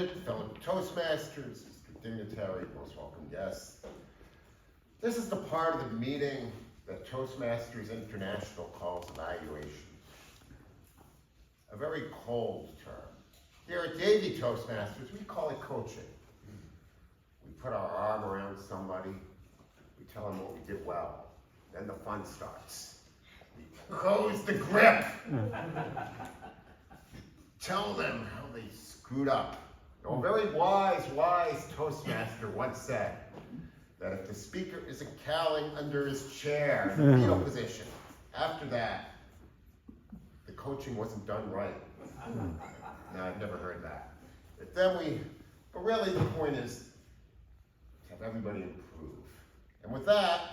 President, fellow Toastmasters, dignitary, most welcome guests. This is the part of the meeting that Toastmasters International calls evaluation. A very cold term. Here at Davie Toastmasters, we call it coaching. We put our arm around somebody, we tell them what we did well, then the fun starts. We close the grip. Tell them how they screwed up. A very wise Toastmaster once said that if the speaker isn't cowling under his chair in the fetal position, after that, the coaching wasn't done right. Now, I've never heard that. But really the point is to have everybody improve. And with that,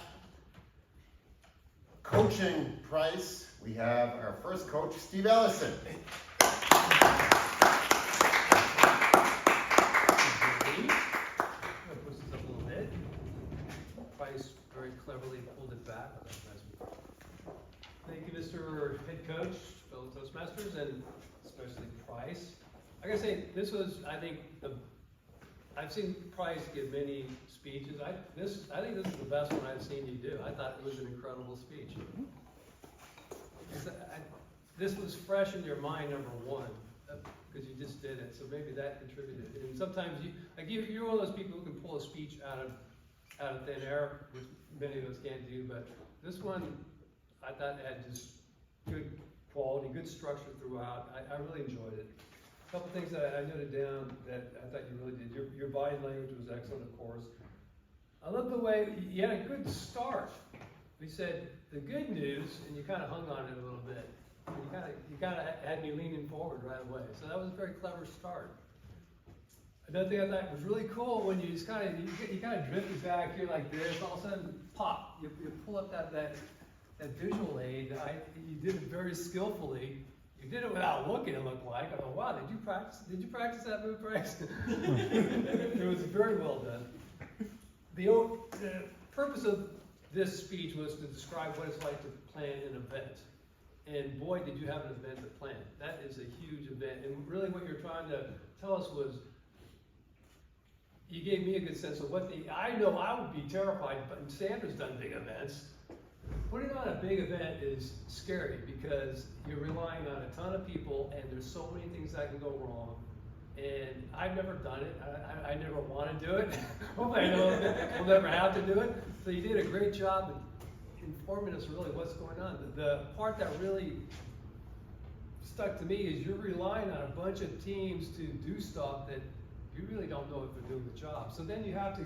coaching price, we have our first coach, Steve Ellison. Price very cleverly pulled it back. Thank you, Mr. Head Coach, fellow Toastmasters, and especially Price. I gotta say, this was, I think, I've seen Price give many speeches. I think this is the best one I've seen you do. I thought it was an incredible speech. This was fresh in your mind, number one, because you just did it. So maybe that contributed. And sometimes you're one of those people who can pull a speech out of thin air, which many of us can't do. But this one, I thought had just good quality, good structure throughout. I really enjoyed it. A couple things that I noted down that I thought you really did. Your body language was excellent, of course. I love the way you had a good start. We said the good news, and you kind of hung on it a little bit. You kind of had me leaning forward right away. So that was a very clever start. Another thing I thought was really cool when you just kind of drifted back here like this. All of a sudden, pop! You pull up that visual aid. You did it very skillfully. You did it without looking, it looked like. I thought, wow, did you practice that move, Bryce? It was very well done. The purpose of this speech was to describe what it's like to plan an event. And boy, did you have an event to plan. That is a huge event. And really what you're trying to tell us was, you gave me a good sense of I know I would be terrified, but Sandra's done big events. Putting on a big event is scary because you're relying on a ton of people and there's so many things that can go wrong. And I've never done it. I never want to do it. Hopefully I know we'll never have to do it. So you did a great job informing us really what's going on. The part that really stuck to me is you're relying on a bunch of teams to do stuff that you really don't know if they're doing the job. So then you have to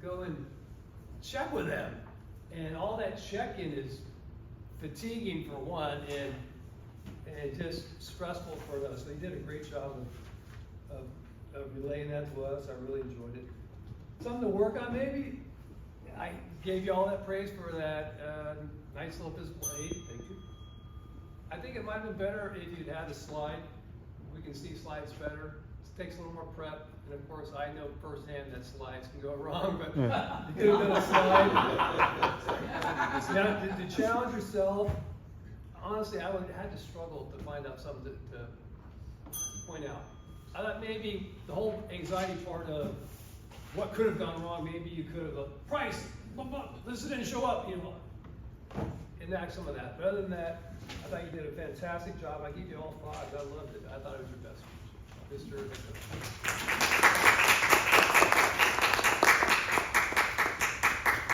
go and check with them. And all that check-in is fatiguing for one and just stressful for us. So you did a great job of relaying that to us. I really enjoyed it. Something to work on maybe? I gave you all that praise for that nice little physical aid. Thank you. I think it might have been better if you'd had a slide. We can see slides better. It takes a little more prep. And of course, I know firsthand that slides can go wrong, but you could have done a slide. Now, to challenge yourself, honestly, I would have had to struggle to find out something to point out. I thought maybe the whole anxiety part of what could have gone wrong, maybe you could have, Price, this didn't show up, enact some of that. But other than that, I thought you did a fantastic job. I give you all 5. I loved it. I thought it was your best speech. Mr.